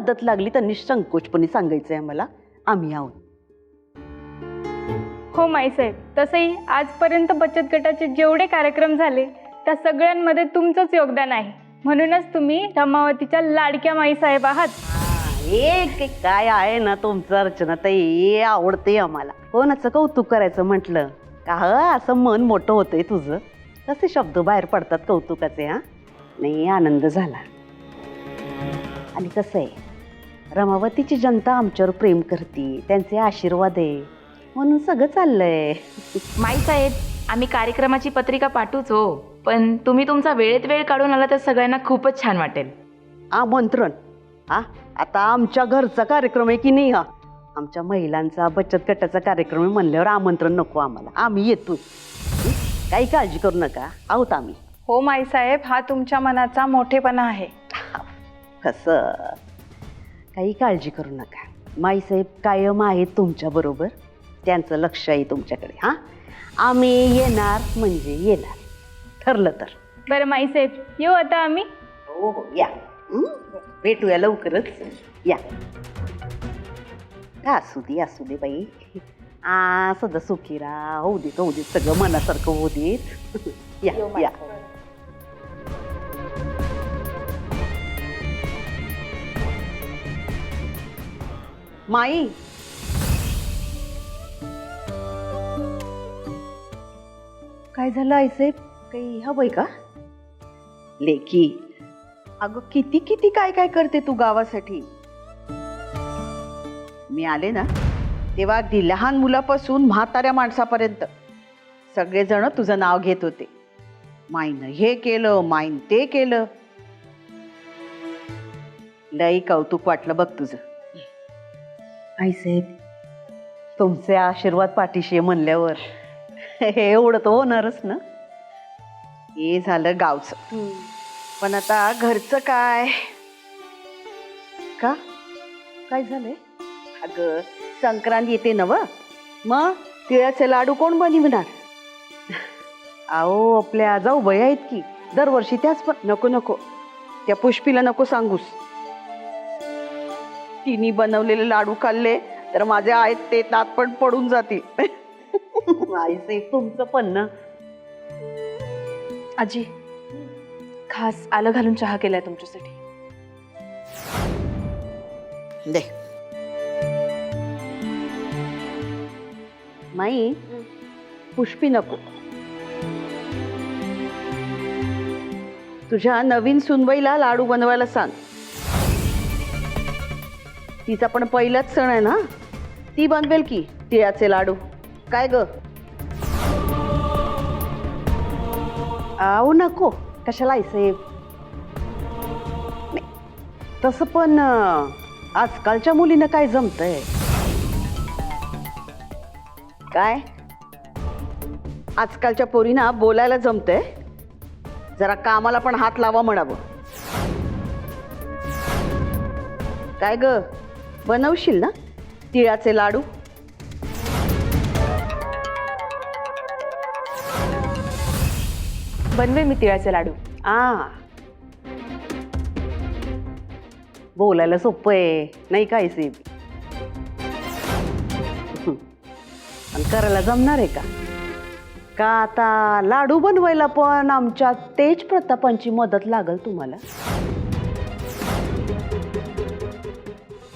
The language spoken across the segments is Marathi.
मदत लागली त्यांनी संकोचपणे सांगायचंय आम्हाला, आम्ही आहोत. हो माईसाहेब, तसंही आजपर्यंत बचत गटाचे जेवढे कार्यक्रम झाले त्या सगळ्यांमध्ये तुमचंच योगदान आहे. म्हणूनच तुम्ही रमावतीच्या लाडक्या माईसाहेब आहात. हे काय आहे ना तुमचं अर्चना ताई, आवडते आम्हाला. कोणाचं कौतुक करायचं म्हटलं का असं मन मोठं होतंय तुझं. कसे शब्द बाहेर पडतात कौतुकाचे. हा नाही, आनंद झाला. आणि कसं आहे, रमावतीची जनता आमच्यावर प्रेम करते, त्यांचे आशीर्वाद आहे म्हणून सगळं चाललंय. माईसाहेब, आम्ही कार्यक्रमाची पत्रिका पाठवूच हो, पण तुम्ही तुमचा वेळेत वेळ काढून आला तर सगळ्यांना खूपच छान वाटेल. आमंत्रण? हा, आता आमच्या घरचा कार्यक्रम आहे की नाही? हा, आमच्या महिलांचा बचत गटाचा कार्यक्रम आहे म्हणल्यावर आमंत्रण नको आम्हाला, आम्ही येतो. काही काळजी करू नका, आहोत आम्ही. हो माईसाहेब, हा तुमच्या मनाचा मोठेपणा आहे. कसं, काही काळजी करू नका. माईसाहेब कायम आहेत तुमच्या बरोबर, त्यांचं लक्ष आहे तुमच्याकडे. हा, आम्ही येणार म्हणजे येणार, ठरलं तर. बरं माईसाहेब, येऊ आता आम्ही. हो हो, या. भेटूया लवकरच, या. असू दे बाई. सदा सुखी राहा, होऊ दे सगळं मनासारखं होऊ देत. या या. माई, काय झालं आईसाहेब? काही हवंय का? लेकी, अगं किती किती काय काय करते तू गावासाठी. मी आले ना तेव्हा अगदी लहान मुलापासून म्हाताऱ्या माणसापर्यंत सगळेजण तुझं नाव घेत होते. माईनं हे केलं, माईन ते केलं. लई कौतुक वाटलं बघ तुझं. आईसाहेब, तुमचे आशीर्वाद पाठीशी आहे म्हणल्यावर हे एवढं तर होणारच ना. हे झालं गावचं, पण आता घरचं काय? का काय झालंय? अगं संक्रांत येते नव, मग तिळाचे लाडू कोण बनविणार? अहो, आपल्या जाऊबाई आहेत की दरवर्षी त्याच. पण नको, त्या पुष्पीला नको सांगूस. तिने बनवलेले लाडू खाल्ले तर माझे आहेत ते दात पण पडून जातील. आईसाहेब, तुमचं पण ना. आजी, खास आलं घालून चहा केलाय तुमच्यासाठी. दे माई, पुष्पी नको. तुझ्या नवीन सुनबाईला लाडू बनवायला सांग. तिचा पण पहिलाच सण आहे ना, ती बनवेल की तिळाचे लाडू. काय ग? आऊ नको, कशाला आईसाहेब? नाही, तसं पण आजकालच्या मुलीनं काय जमतंय? काय आजकालच्या पोरींना बोलायला जमतंय? जरा कामाला पण हात लावा म्हणावं. काय ग, बनवशील ना तिळाचे लाडू? बनवे मी तिळाचे लाडू. बोलायला सोपं आहे नाही काय साहेब? पण करायला जमणार आहे का? का आता लाडू बनवायला पण आमच्या तेज प्रतापांची मदत लागल तुम्हाला?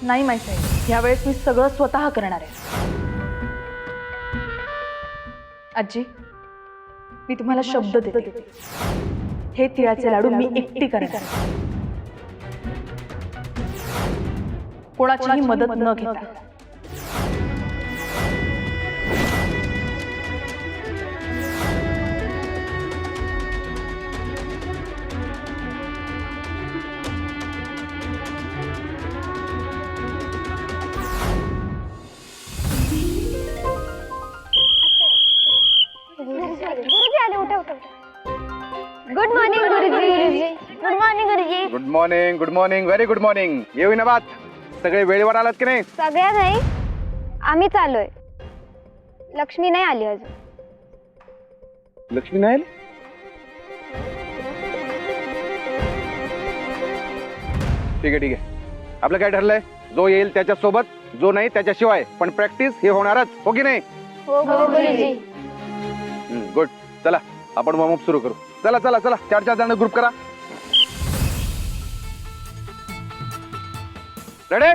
नाही माईसाहेब, यावेळेस मी सगळं स्वतः करणार आहे. आजी, मी तुम्हाला शब्द देते, हे तिळाचे लाडू मी एकटी करणार, कोणाचीही मदत न घेता. गुरुजी आले, उठा उठा. गुड मॉर्निंग गुरुजी. गुड मॉर्निंग गुरुजी. Good morning, good morning, very good morning. येऊ ना बात, सगळे वेळेवर आलात की नाही? सगळ्या नाही, आम्ही चाललोय. लक्ष्मी नाही आली अजून. लक्ष्मी नाही? ठीक आहे ठीक आहे, आपलं काय ठरलंय? जो येईल त्याच्यासोबत, जो नाही त्याच्याशिवाय, पण प्रॅक्टिस हे होणारच, हो की नाही? हो गुरुजी. गुड. चला आपण वॉर्मअप सुरू करू. चला चला चला, 4 जण ग्रुप करा. रेडी?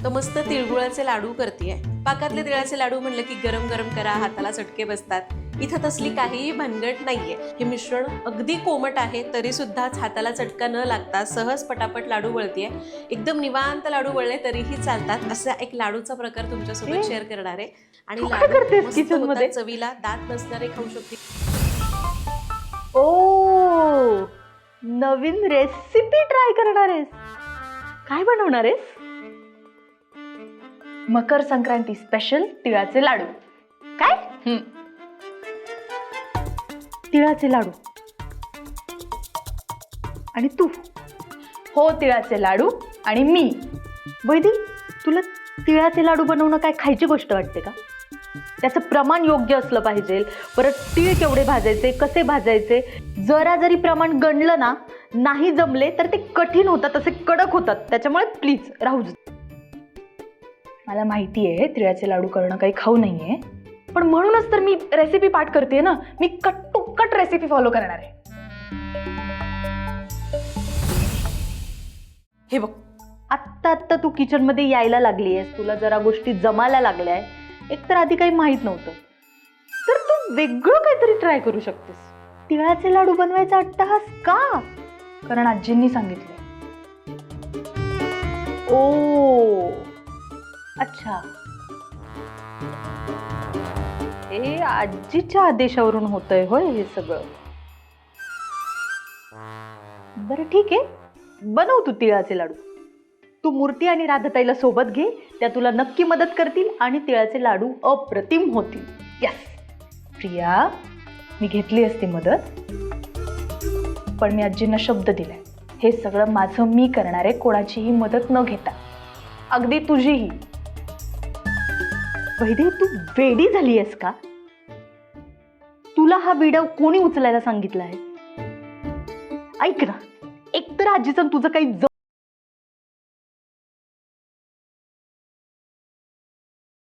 तर मस्त तिळगुळाचे लाडू करतेय. पाकातले तिळाचे लाडू म्हणलं की गरम गरम करा, हाताला चटके बसतात. इथं तसली काहीही भानगड नाहीये. हे मिश्रण अगदी कोमट आहे, तरी सुद्धाच हाताला चटका न लागता सहज पटापट लाडू वळतीये. एकदम निवांत लाडू वळले तरीही चालतात असा एक लाडूचा प्रकार तुमच्यासोबत शेअर करणार आहे. आणि लाडू मस्त होतात चवीला, दात नसणारे खाऊ शकते. ओ, नवीन रेसिपी ट्राय करणार आहेस? काय बनवणार आहेस? मकर संक्रांती स्पेशल तिळाचे लाडू. काय? तिळाचे लाडू आणि तू? हो, तिळाचे लाडू आणि मी. वैदी, तुला तिळाचे लाडू बनवणं काय खायची गोष्ट वाटते का? त्याचं प्रमाण योग्य असलं पाहिजे. परत तीळ केवढे भाजायचे, कसे भाजायचे, जरा जरी प्रमाण गणलं ना, नाही जमले तर ते कठीण होतात, असे कडक होतात. त्याच्यामुळे प्लीज राहू दे. मला माहिती आहे तिळाचे लाडू करणं काही खाऊ नाहीये, पण म्हणूनच तर मी रेसिपी पाठ करते ना. मी cut to cut recipe follow करणार आहे. हे बघ, आत्ता आत्ता तू किचन मध्ये यायला लागली आहेस, तुला जरा गोष्टी जमायला लागल्या. एक तर आधी काही माहित नव्हतं, तर तू वेगळं काहीतरी ट्राय करू शकतेस. तिळाचे लाडू बनवायचा अट्टहास का? कारण आजींनी सांगितलंय. ओ, अच्छा, हे आजीच्या आदेशावरून होतंय होय हे सगळं? बरं ठीक आहे, बनव तू तिळाचे लाडू. तू मूर्ती आणि राधाताईला सोबत घे, त्या तुला नक्की मदत करतील आणि तिळाचे लाडू अप्रतिम होतील. यस प्रिया, मी घेतली असती मदत, पण मी आजींना शब्द दिलाय, हे सगळं माझं मी करणार आहे, कोणाचीही मदत न घेता, अगदी तुझीही. वैदे, तू वेडी झाली आहेस का? तुला हा व्हिडिओ कोणी उचलायला सांगितला आहे? ऐक ना, एकतर आजीचं तुझं काही